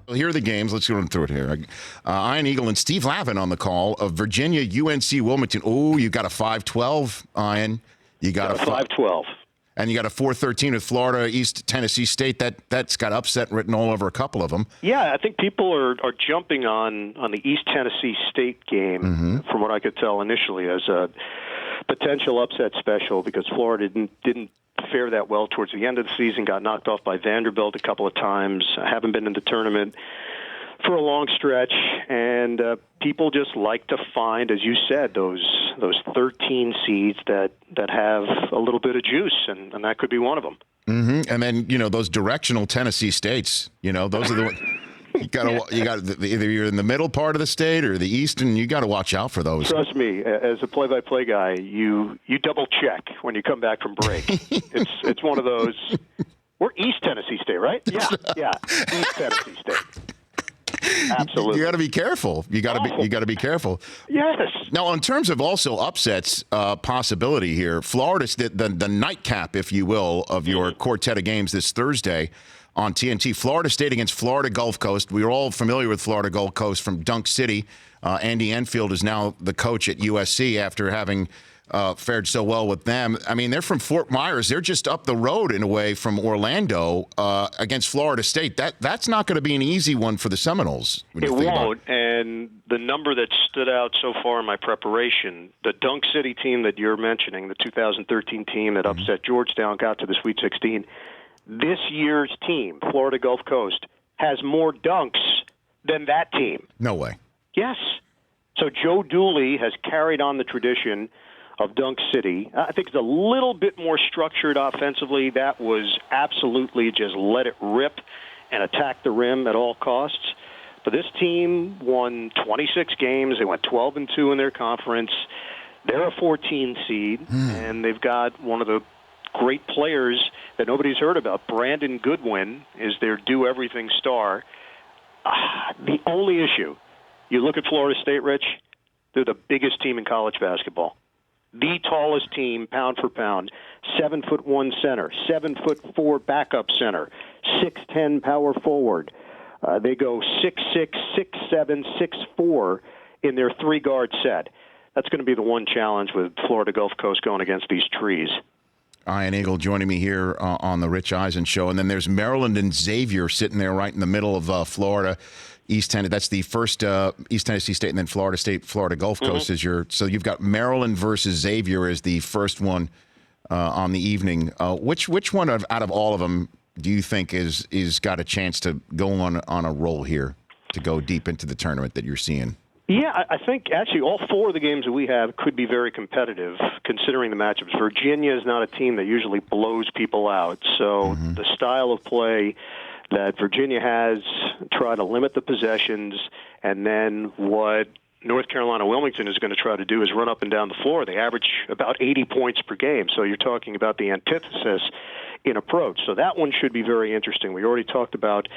Well, here are the games. Let's go through it here. Ian Eagle and Steve Lavin on the call of Virginia, UNC, Wilmington. Oh, you got a 5-12, Ian. You got a 5-12. And you got a 4-13 with Florida, East Tennessee State. That's got upset written all over a couple of them. Yeah, I think people are jumping on the East Tennessee State game, from what I could tell initially, as a potential upset special because Florida didn't fare that well towards the end of the season, got knocked off by Vanderbilt a couple of times, haven't been in the tournament for a long stretch, and people just like to find, as you said, those 13 seeds that have a little bit of juice, and that could be one of them. Mm-hmm. And then, those directional Tennessee States, those are the ones. You got either you're in the middle part of the state or the east, and you got to watch out for those. Trust me, as a play-by-play guy, you double check when you come back from break. it's one of those. We're East Tennessee State, right? Yeah, East Tennessee State. Absolutely. You got to be careful. You got to be careful. Yes. Now, in terms of also upsets possibility here, Florida's the nightcap, if you will, of your quartet of games this Thursday on TNT. Florida State against Florida Gulf Coast. We are all familiar with Florida Gulf Coast from Dunk City. Andy Enfield is now the coach at USC after having fared so well with them. I mean, they're from Fort Myers. They're just up the road in a way from Orlando against Florida State. That's not going to be an easy one for the Seminoles. It won't. And the number that stood out so far in my preparation, the Dunk City team that you're mentioning, the 2013 team that upset Georgetown, got to the Sweet 16. This year's team, Florida Gulf Coast, has more dunks than that team. No way. Yes. So Joe Dooley has carried on the tradition of Dunk City. I think it's a little bit more structured offensively. That was absolutely just let it rip and attack the rim at all costs. But this team won 26 games. They went 12-2 in their conference. They're a 14 seed, and they've got one of the great players that nobody's heard about. Brandon Goodwin is their do-everything star. The only issue, you look at Florida State, Rich, they're the biggest team in college basketball. The tallest team, pound for pound, 7'1" center, 7'4" backup center, 6'10" power forward. They go 6'6", 6'7", 6'4" in their three-guard set. That's going to be the one challenge with Florida Gulf Coast going against these trees. Ian Eagle joining me here on the Rich Eisen Show. And then there's Maryland and Xavier sitting there right in the middle of Florida. East Tennessee, that's the first East Tennessee State, and then Florida State, Florida Gulf Coast is your. So you've got Maryland versus Xavier as the first one on the evening. Which one out of all of them do you think is got a chance to go on a roll here to go deep into the tournament that you're seeing? Yeah, I think actually all four of the games that we have could be very competitive considering the matchups. Virginia is not a team that usually blows people out, so the style of play that Virginia has, try to limit the possessions, and then what North Carolina Wilmington is going to try to do is run up and down the floor. They average about 80 points per game, so you're talking about the antithesis in approach. So that one should be very interesting. We already talked about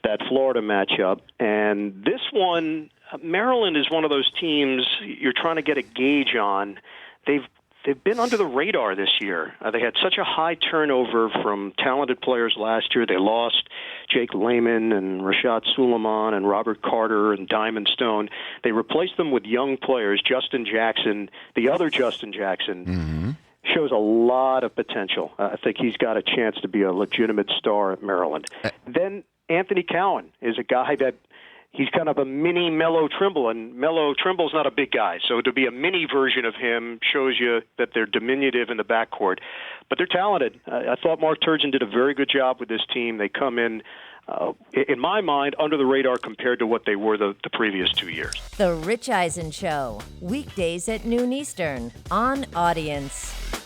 that Florida matchup, and this one, Maryland is one of those teams you're trying to get a gauge on. They've been under the radar this year. They had such a high turnover from talented players last year. They lost Jake Lehman and Rashad Suleiman and Robert Carter and Diamond Stone. They replaced them with young players. Justin Jackson, the other Justin Jackson, shows a lot of potential. I think he's got a chance to be a legitimate star at Maryland. Then Anthony Cowan is a guy that he's kind of a mini Melo Trimble, and Melo Trimble's not a big guy, so to be a mini version of him shows you that they're diminutive in the backcourt. But they're talented. I thought Mark Turgeon did a very good job with this team. They come in my mind, under the radar compared to what they were the previous 2 years. The Rich Eisen Show, weekdays at noon Eastern on Audience.